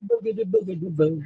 Boogity, boogity, boo.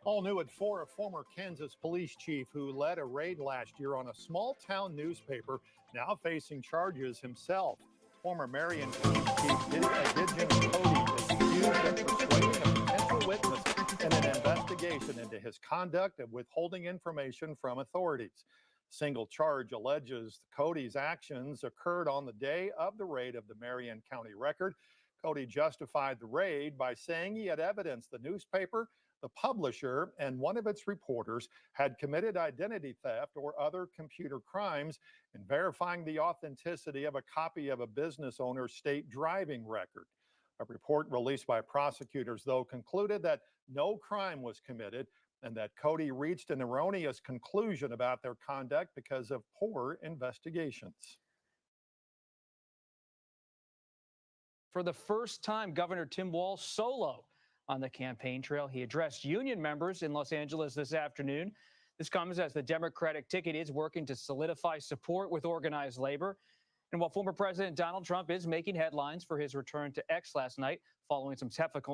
All new at 4, a former Kansas police chief who led a raid last year on a small town newspaper, now facing charges himself. Former Marion Police Chief Gideon Cody is accused of persuading a potential witness in an investigation into his conduct of withholding information from authorities. Single charge alleges Cody's actions occurred on the day of the raid of the Marion County Record. Cody justified the raid by saying he had evidence the newspaper, the publisher, and one of its reporters had committed identity theft or other computer crimes, and verifying the authenticity of a copy of a business owner's state driving record. A report released by prosecutors, though, concluded that no crime was committed and that Cody reached an erroneous conclusion about their conduct because of poor investigations. For the first time, Governor Tim Walz solo on the campaign trail. He addressed union members in Los Angeles this afternoon. This comes as the Democratic ticket is working to solidify support with organized labor. And while former President Donald Trump is making headlines for his return to X last night, following some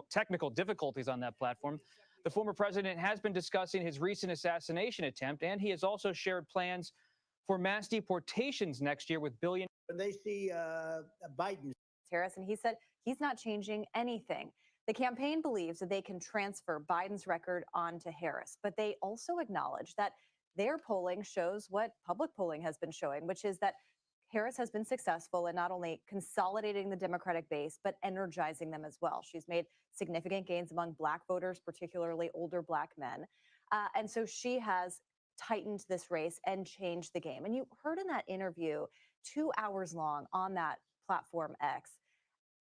technical difficulties on that platform, the former president has been discussing his recent assassination attempt, and he has also shared plans for mass deportations next year with billion. When they see Biden. Harris, and he said he's not changing anything. The campaign believes that they can transfer Biden's record onto Harris, but they also acknowledge that their polling shows what public polling has been showing, which is that Harris has been successful in not only consolidating the Democratic base, but energizing them as well. She's made significant gains among Black voters, particularly older Black men. And so she has tightened this race and changed the game. And you heard in that interview, 2 hours long on that platform X,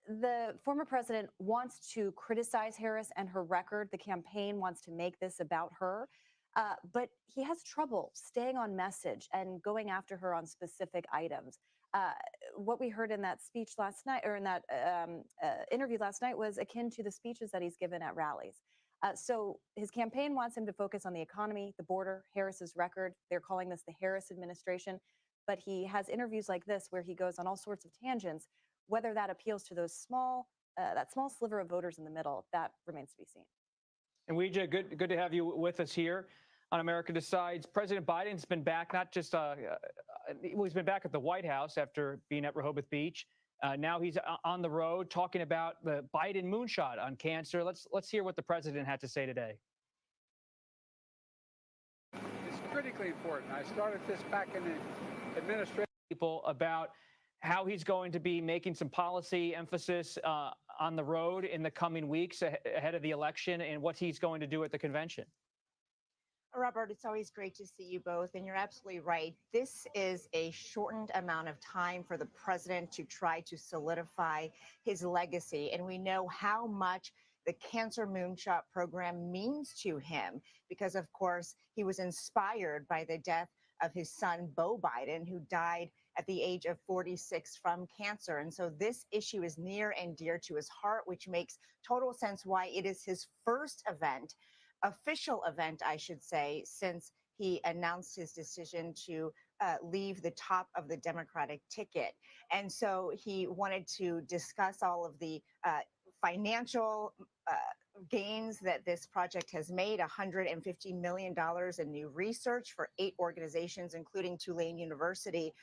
the former president wants to criticize Harris and her record. The campaign wants to make this about her. But he has trouble staying on message and going after her on specific items. Uh, what we heard in that speech last night, or in that interview last night, was akin to the speeches that he's given at rallies. So his campaign wants him to focus on the economy, the border, Harris's record. They're calling this the Harris administration. But he has interviews like this where he goes on all sorts of tangents. Whether that appeals to those that small sliver of voters in the middle, that remains to be seen. And Weijia, good to have you with us here on America Decides. President Biden's been back, not just he's been back at the White House after being at Rehoboth Beach. Now he's on the road talking about the Biden moonshot on cancer. Let's hear what the president had to say today. It's critically important. I started this back in the administration. People about how he's going to be making some policy emphasis on the road in the coming weeks ahead of the election, and what he's going to do at the convention. Robert, it's always great to see you both. And you're absolutely right. This is a shortened amount of time for the president to try to solidify his legacy. And we know how much the Cancer Moonshot program means to him because, of course, he was inspired by the death of his son, Beau Biden, who died at the age of 46 from cancer. And so this issue is near and dear to his heart, which makes total sense why it is his first event, official event, I should say, since he announced his decision to leave the top of the Democratic ticket. And so he wanted to discuss all of the financial gains that this project has made, $150 million in new research for 8 organizations, including Tulane University,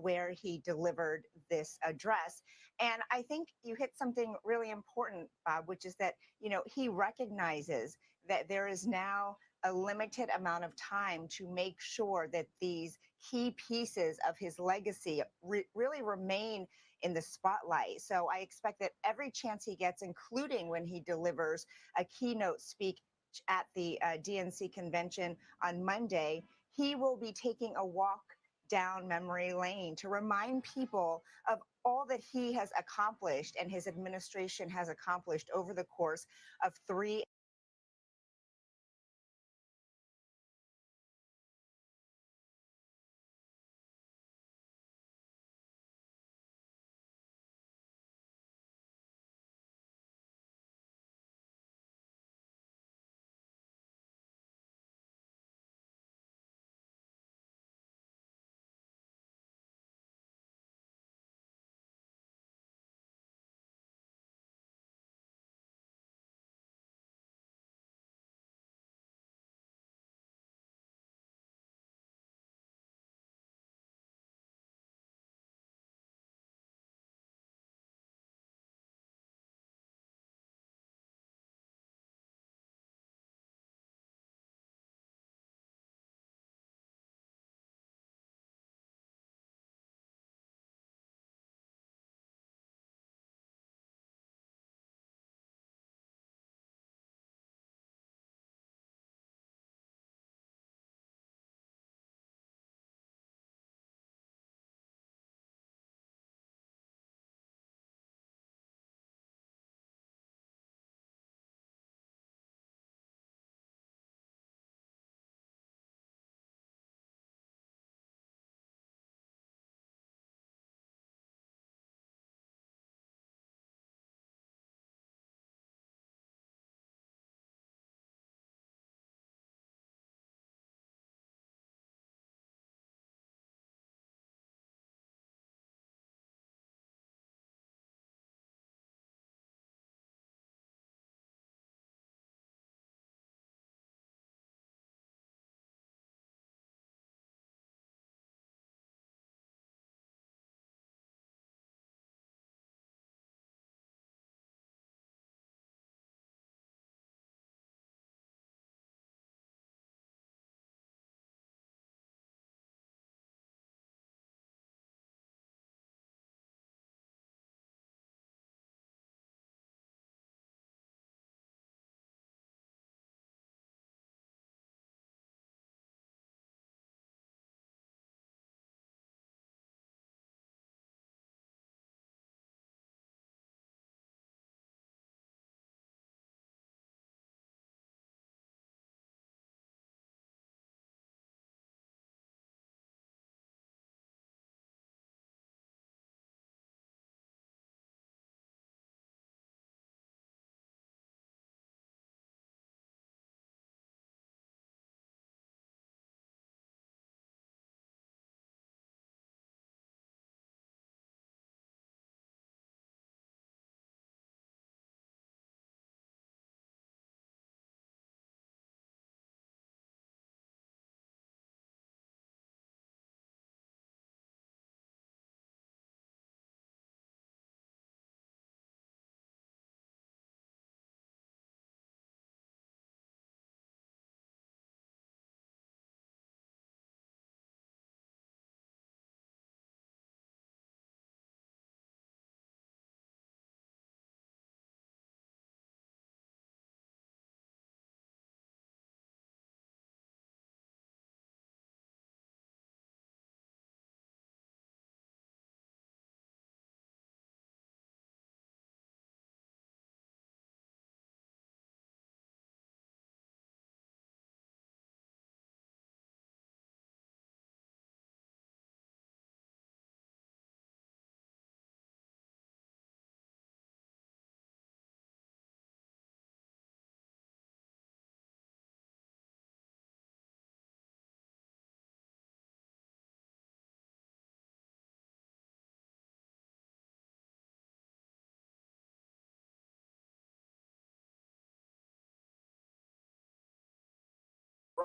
where he delivered this address. And I think you hit something really important, Bob, which is that, he recognizes that there is now a limited amount of time to make sure that these key pieces of his legacy really remain in the spotlight. So I expect that every chance he gets, including when he delivers a keynote speech at the DNC convention on Monday, he will be taking a walk down memory lane to remind people of all that he has accomplished and his administration has accomplished over the course of 3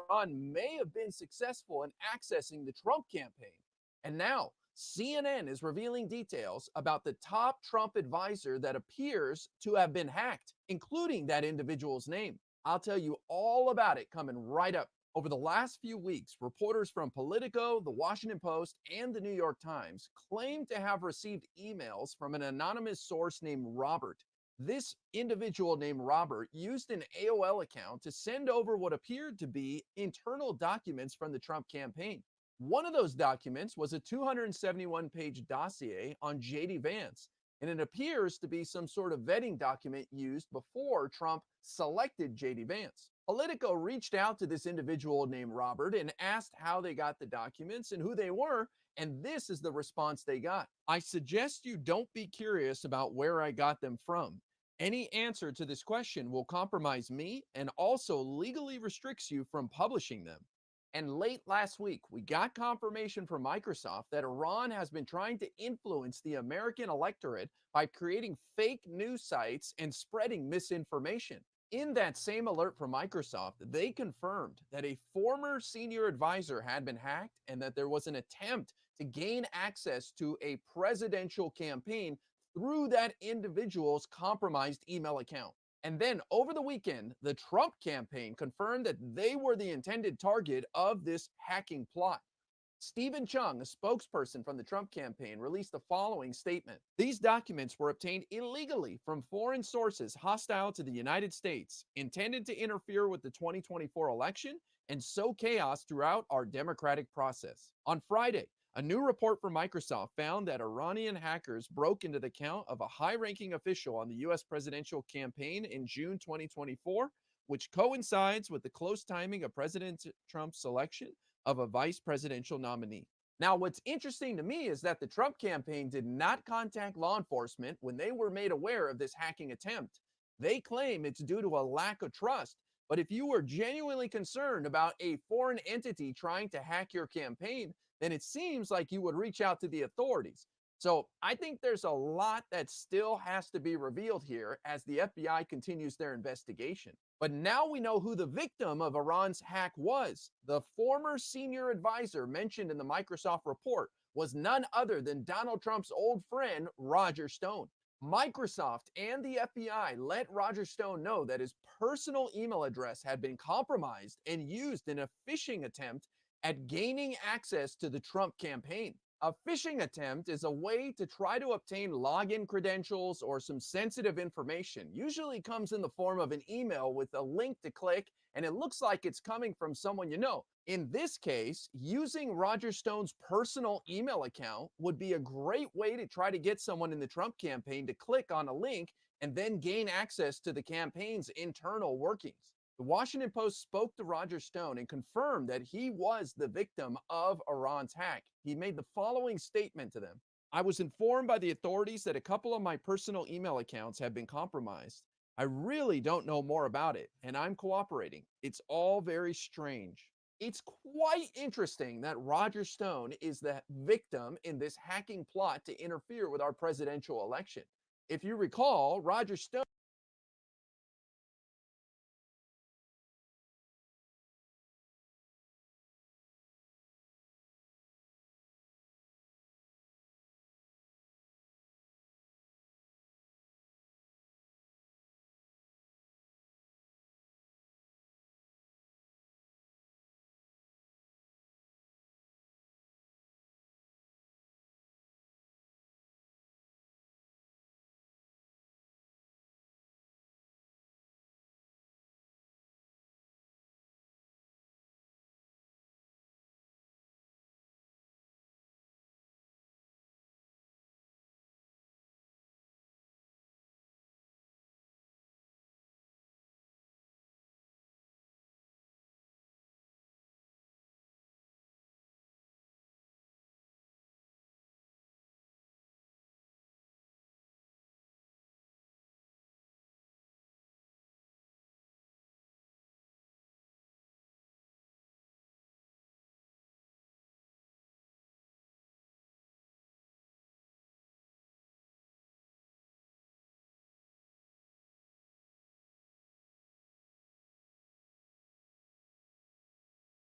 Iran may have been successful in accessing the Trump campaign. And now, CNN is revealing details about the top Trump advisor that appears to have been hacked, including that individual's name. I'll tell you all about it coming right up. Over the last few weeks, reporters from Politico, The Washington Post, and The New York Times claim to have received emails from an anonymous source named Robert. This individual named Robert used an AOL account to send over what appeared to be internal documents from the Trump campaign. One of those documents was a 271-page dossier on J.D. Vance, and it appears to be some sort of vetting document used before Trump selected J.D. Vance. Politico reached out to this individual named Robert and asked how they got the documents and who they were, and this is the response they got. I suggest you don't be curious about where I got them from. Any answer to this question will compromise me and also legally restricts you from publishing them. And late last week, we got confirmation from Microsoft that Iran has been trying to influence the American electorate by creating fake news sites and spreading misinformation. In that same alert from Microsoft, they confirmed that a former senior advisor had been hacked and that there was an attempt to gain access to a presidential campaign through that individual's compromised email account. And then over the weekend, the Trump campaign confirmed that they were the intended target of this hacking plot. Stephen Chung, a spokesperson from the Trump campaign, released the following statement. These documents were obtained illegally from foreign sources hostile to the United States, intended to interfere with the 2024 election and sow chaos throughout our democratic process. On Friday, a new report from Microsoft found that Iranian hackers broke into the account of a high-ranking official on the U.S. presidential campaign in June 2024, which coincides with the close timing of President Trump's selection of a vice presidential nominee. Now, what's interesting to me is that the Trump campaign did not contact law enforcement when they were made aware of this hacking attempt. They claim it's due to a lack of trust. But if you were genuinely concerned about a foreign entity trying to hack your campaign, then it seems like you would reach out to the authorities. So I think there's a lot that still has to be revealed here as the FBI continues their investigation. But now we know who the victim of Iran's hack was. The former senior advisor mentioned in the Microsoft report was none other than Donald Trump's old friend, Roger Stone. Microsoft and the FBI let Roger Stone know that his personal email address had been compromised and used in a phishing attempt at gaining access to the Trump campaign. A phishing attempt is a way to try to obtain login credentials or some sensitive information. Usually comes in the form of an email with a link to click, and it looks like it's coming from someone you know. In this case, using Roger Stone's personal email account would be a great way to try to get someone in the Trump campaign to click on a link and then gain access to the campaign's internal workings. The Washington Post spoke to Roger Stone and confirmed that he was the victim of Iran's hack. He made the following statement to them. I was informed by the authorities that a couple of my personal email accounts have been compromised. I really don't know more about it, and I'm cooperating. It's all very strange. It's quite interesting that Roger Stone is the victim in this hacking plot to interfere with our presidential election. If you recall, Roger Stone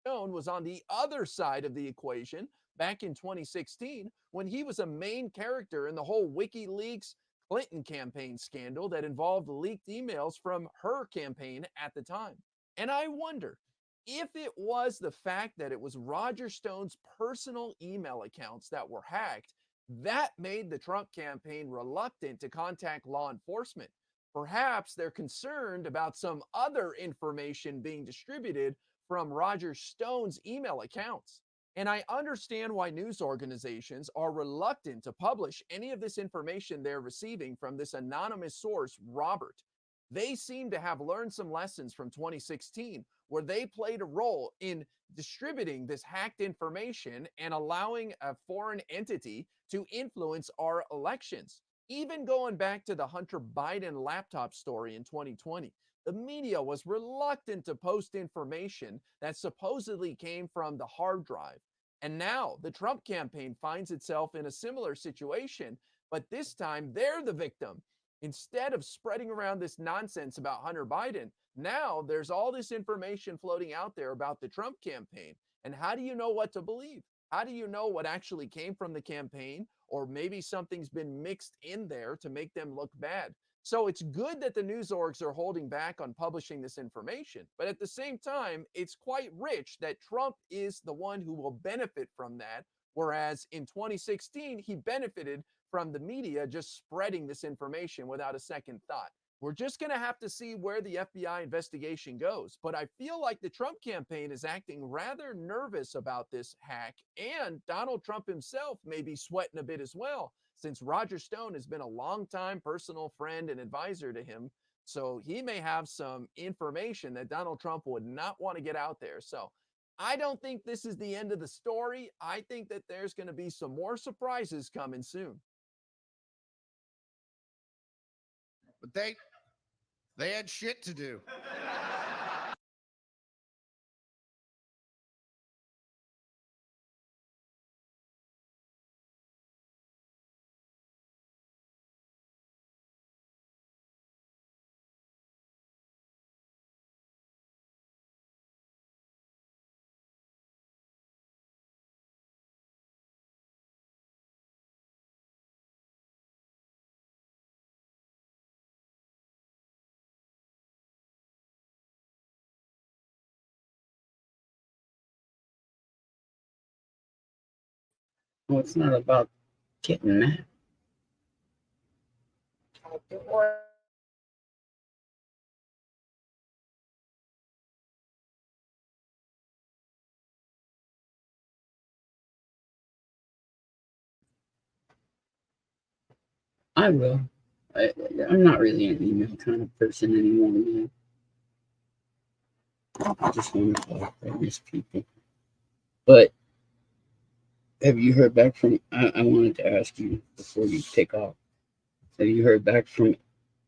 Stone was on the other side of the equation back in 2016 when he was a main character in the whole WikiLeaks Clinton campaign scandal that involved leaked emails from her campaign at the time. And I wonder if it was the fact that it was Roger Stone's personal email accounts that were hacked that made the Trump campaign reluctant to contact law enforcement. Perhaps they're concerned about some other information being distributed from Roger Stone's email accounts. And I understand why news organizations are reluctant to publish any of this information they're receiving from this anonymous source, Robert. They seem to have learned some lessons from 2016, where they played a role in distributing this hacked information and allowing a foreign entity to influence our elections. Even going back to the Hunter Biden laptop story in 2020, the media was reluctant to post information that supposedly came from the hard drive. And now the Trump campaign finds itself in a similar situation, but this time they're the victim. Instead of spreading around this nonsense about Hunter Biden, now there's all this information floating out there about the Trump campaign. And how do you know what to believe? How do you know what actually came from the campaign? Or maybe something's been mixed in there to make them look bad. So it's good that the news orgs are holding back on publishing this information. But at the same time, it's quite rich that Trump is the one who will benefit from that. Whereas in 2016, he benefited from the media just spreading this information without a second thought. We're just going to have to see where the FBI investigation goes. But I feel like the Trump campaign is acting rather nervous about this hack, and Donald Trump himself may be sweating a bit as well, since Roger Stone has been a longtime personal friend and advisor to him. So he may have some information that Donald Trump would not want to get out there. So I don't think this is the end of the story. I think that there's going to be some more surprises coming soon. But they had shit to do. Well, it's not about getting mad. I will. I'm not really an email kind of person anymore, man. I just want to talk. I miss people. But have you heard back from, I wanted to ask you before you take off, have you heard back from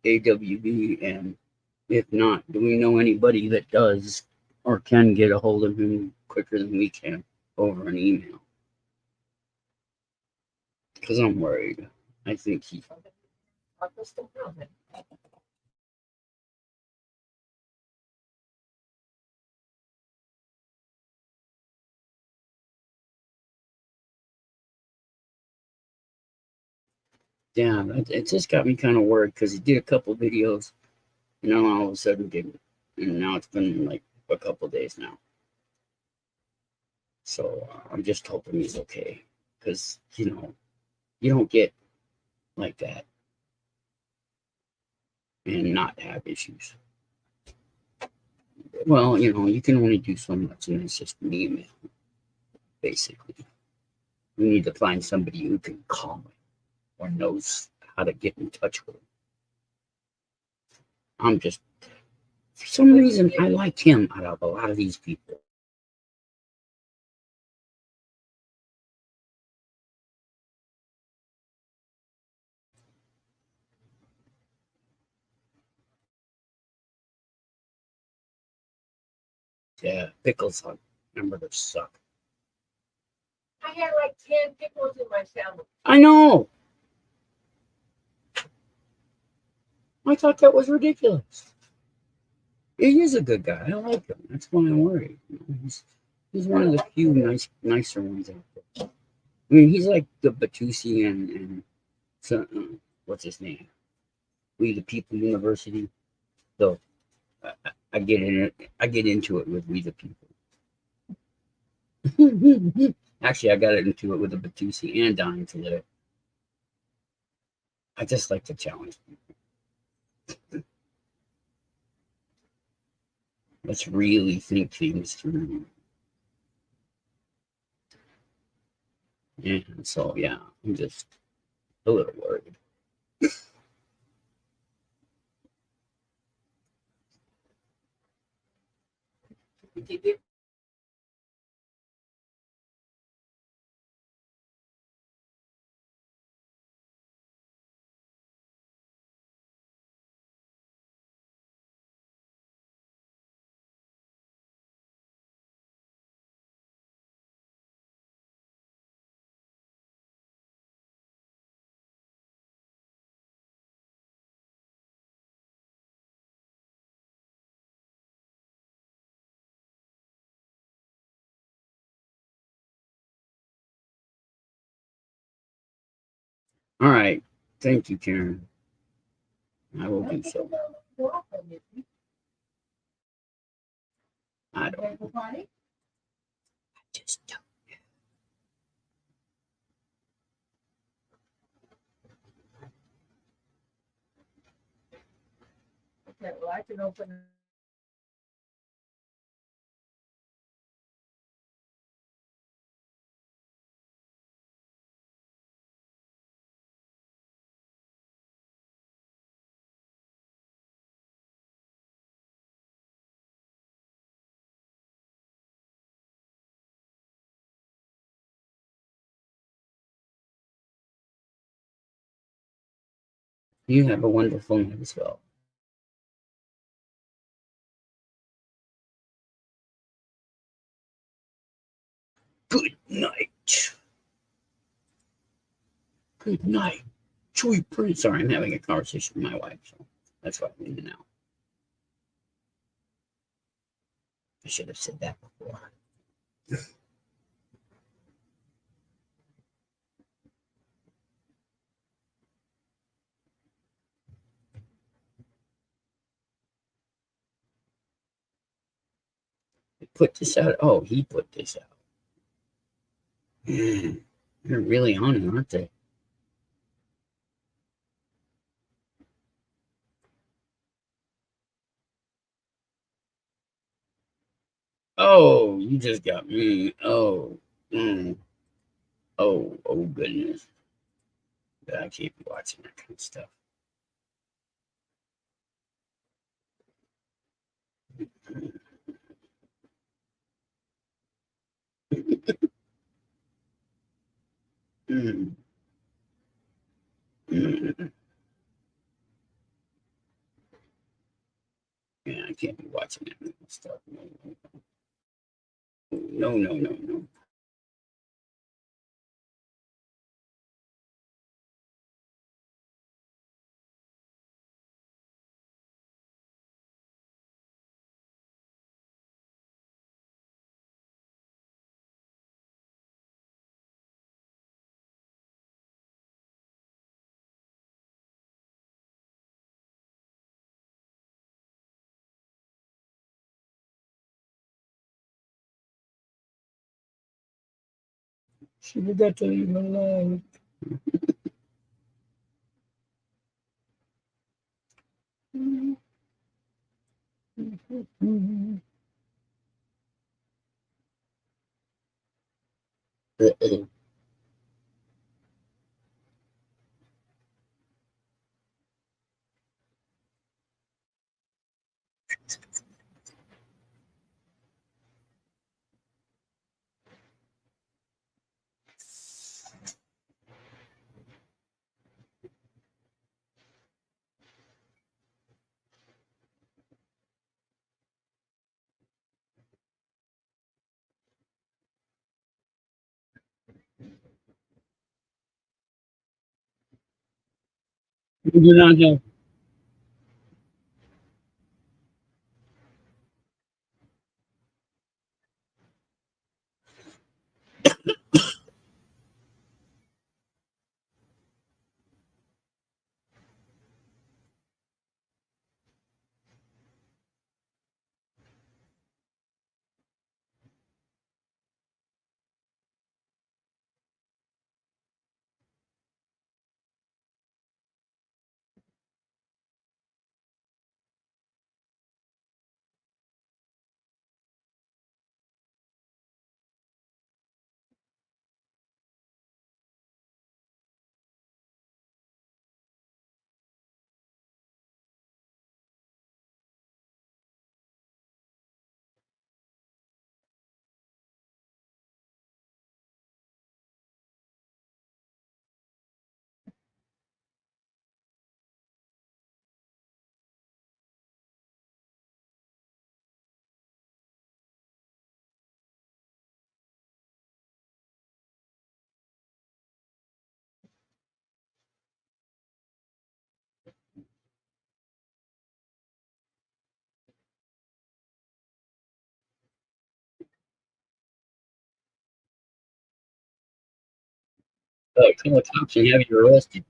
AWB? And if not, do we know anybody that does or can get a hold of him quicker than we can over an email? Because I'm worried. I think he... Yeah, it just got me kind of worried because he did a couple videos, and then all of a sudden didn't. And now it's been like a couple days now. So I'm just hoping he's okay because, you know, you don't get like that and not have issues. Well, you know, you can only do so much, and it's just an email, basically. We need to find somebody who can call it or knows how to get in touch with him. I'm just, for some reason, I like him out of a lot of these people. Yeah, pickles on hamburgers suck. I had like 10 pickles in my sandwich. I know. I thought that was ridiculous. He is a good guy. I like him. That's why I'm worried. You know, He's one of the few nicer ones out there. I mean, he's like the Batusi and so, what's his name? We the People University. Though I get in it, I get into it with We the People. Actually, I got into it with the Batusi and Dying to Live. I just like to challenge people. Let's really think things through. And so, yeah, I'm just a little worried. All right. Thank you, Karen. I will do so. I don't know. I just don't. Okay, well, I can open. You have a wonderful night as well. Good night. Good night. Chewy Prince. Sorry, I'm having a conversation with my wife, so that's why I'm in and out. I should have said that before. Put this out. Oh, he put this out. Man, they're really on it, aren't they? Oh, you just got me. Oh, oh, goodness. I can't be watching that kind of stuff. Mm. Mm. Yeah, I can't be watching that kind of stuff. No. She forgot to leave her alone. You do not have. call the cops and have you arrested.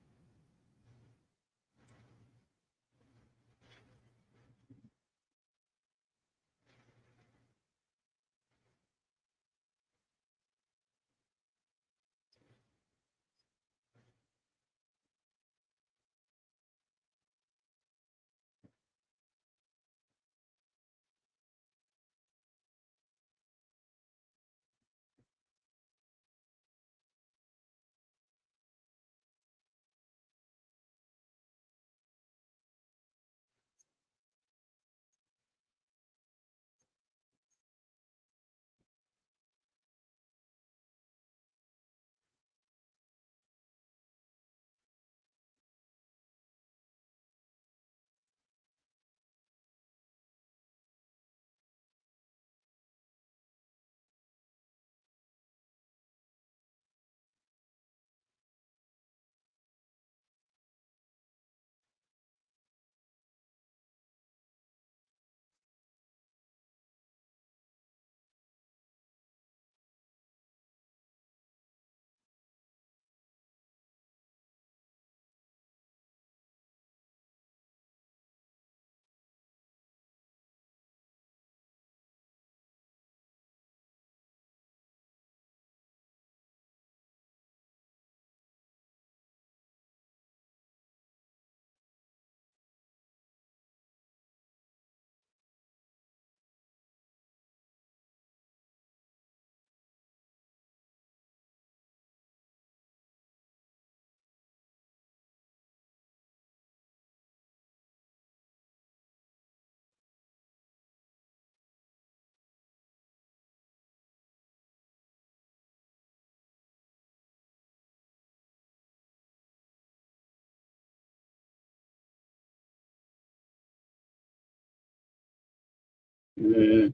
Mm.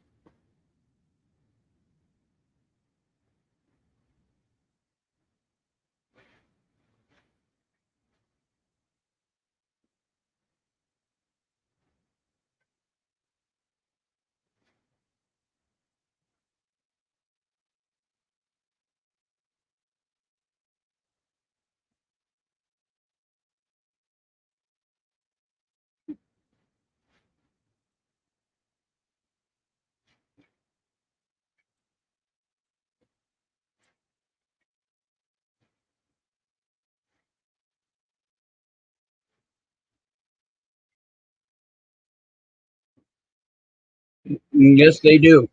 Yes, they do.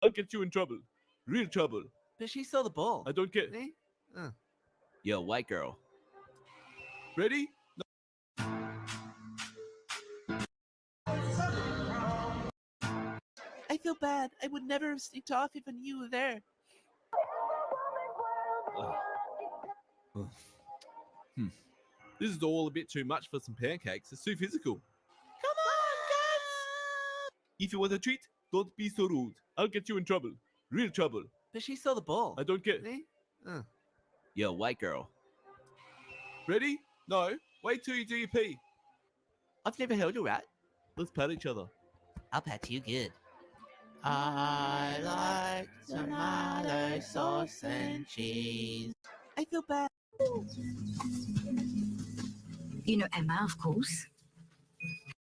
I'll get you in trouble. Real trouble. But she saw the ball. I don't care. Eh? Yo, white girl. Ready? I feel bad. I would never have sneaked off if I knew you were there. This is all a bit too much for some pancakes. It's too physical. Come on, guys! If you want a treat, don't be so rude. I'll get you in trouble. Real trouble. But she saw the ball. I don't care. Eh? Yo, white girl. Ready? No, wait till you do your pee. I've never held a rat. Let's pet each other. I'll pat you good. I like tomato sauce and cheese. I feel bad. You know Emma, of course.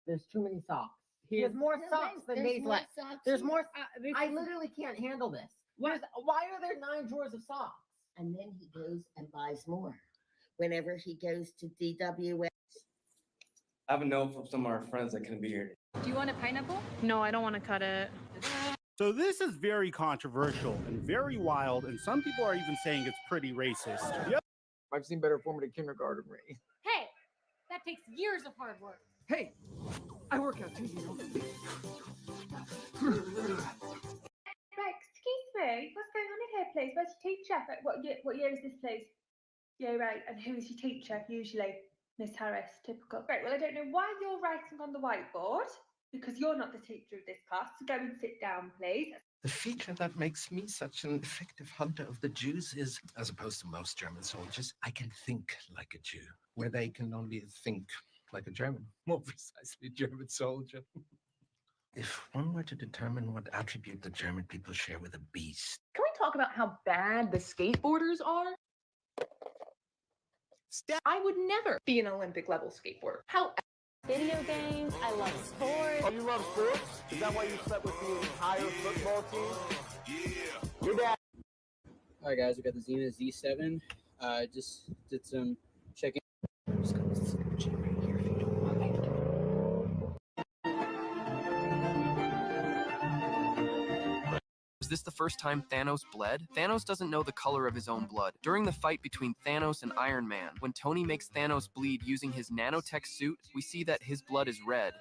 There's too many socks. There's more socks than days left. There's more. I literally can't handle this. Why are there 9 drawers of socks? And then he goes and buys more whenever he goes to DWS. I have a note from some of our friends that couldn't be here. Do you want a pineapple? No, I don't want to cut it. So this is very controversial and very wild, and some people are even saying it's pretty racist. Yep. I've seen better formative kindergartenry. Hey, that takes years of hard work. Hey, I work out too, you know. Excuse me, what's going on in here, please? Where's your teacher? What year is this, please? Yeah, right. And who is your teacher, usually? Miss Harris, typical. Great, well, I don't know why you're writing on the whiteboard, because you're not the teacher of this class, so go and sit down, please. The feature that makes me such an effective hunter of the Jews is, as opposed to most German soldiers, I can think like a Jew, where they can only think like a German, more precisely German soldier. If one were to determine what attribute the German people share with a beast. Can we talk about how bad the skateboarders are? I would never be an Olympic level skateboarder. How? Video games, I love sports. Oh, you love sports? Is that why you slept with the entire football team? Yeah. Your dad. All right, guys, we got the Xena Z7. Just did some checking. I'm just gonna switch it right here if you don't mind. Was this the first time Thanos bled? Thanos doesn't know the color of his own blood. During the fight between Thanos and Iron Man, when Tony makes Thanos bleed using his nanotech suit, we see that his blood is red.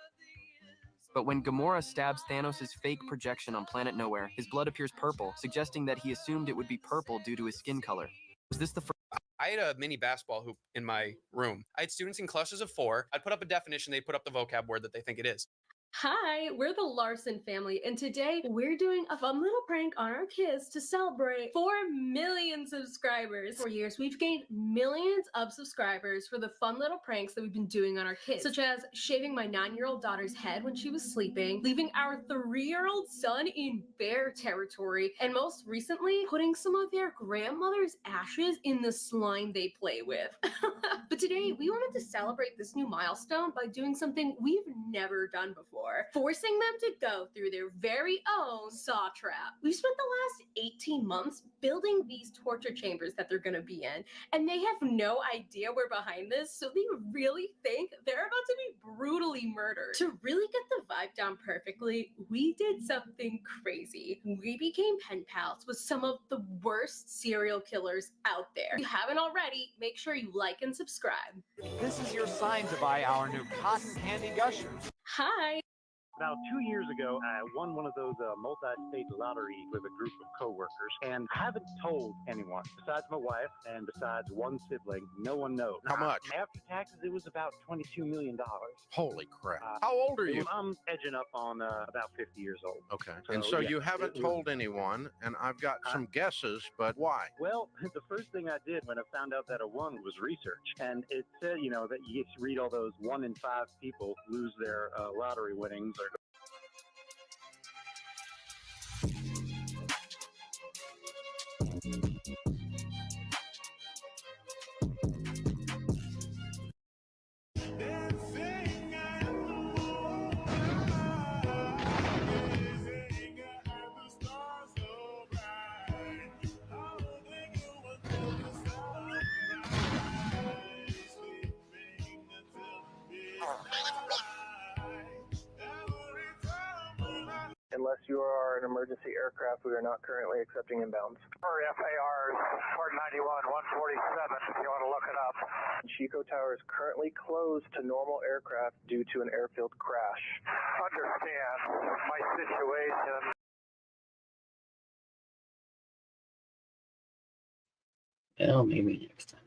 But when Gamora stabs Thanos' fake projection on Planet Nowhere, his blood appears purple, suggesting that he assumed it would be purple due to his skin color. Was this the first? I had a mini basketball hoop in my room. I had students in clusters of 4. I'd put up a definition, they'd put up the vocab word that they think it is. Hi, we're the Larson family, and today we're doing a fun little prank on our kids to celebrate 4 million subscribers. For years, we've gained millions of subscribers for the fun little pranks that we've been doing on our kids, such as shaving my 9-year-old daughter's head when she was sleeping, leaving our 3-year-old son in bear territory, and most recently, putting some of their grandmother's ashes in the slime they play with. But today, we wanted to celebrate this new milestone by doing something we've never done before. Forcing them to go through their very own saw trap. We've spent the last 18 months building these torture chambers that they're gonna be in, and they have no idea we're behind this, so they really think they're about to be brutally murdered. To really get the vibe down perfectly, we did something crazy. We became pen pals with some of the worst serial killers out there. If you haven't already, make sure you like and subscribe. This is your sign to buy our new cotton candy gushers. Hi. About 2 years ago, I won one of those multi-state lotteries with a group of coworkers, and haven't told anyone besides my wife and besides one sibling. No one knows. How much? After taxes, it was about $22 million. Holy crap. How old are you? I'm edging up on about 50 years old. Okay. And so yeah, you haven't told anyone, and I've got some guesses, but why? Well, the first thing I did when I found out that I won was research. And it said, you know, that you read all those 1 in 5 people lose their lottery winnings or Unless you are an emergency aircraft, we are not currently accepting inbounds. For FAR 491 147, if you want to look it up. Chico Tower is currently closed to normal aircraft due to an airfield crash. Understand my situation. Well, maybe next time.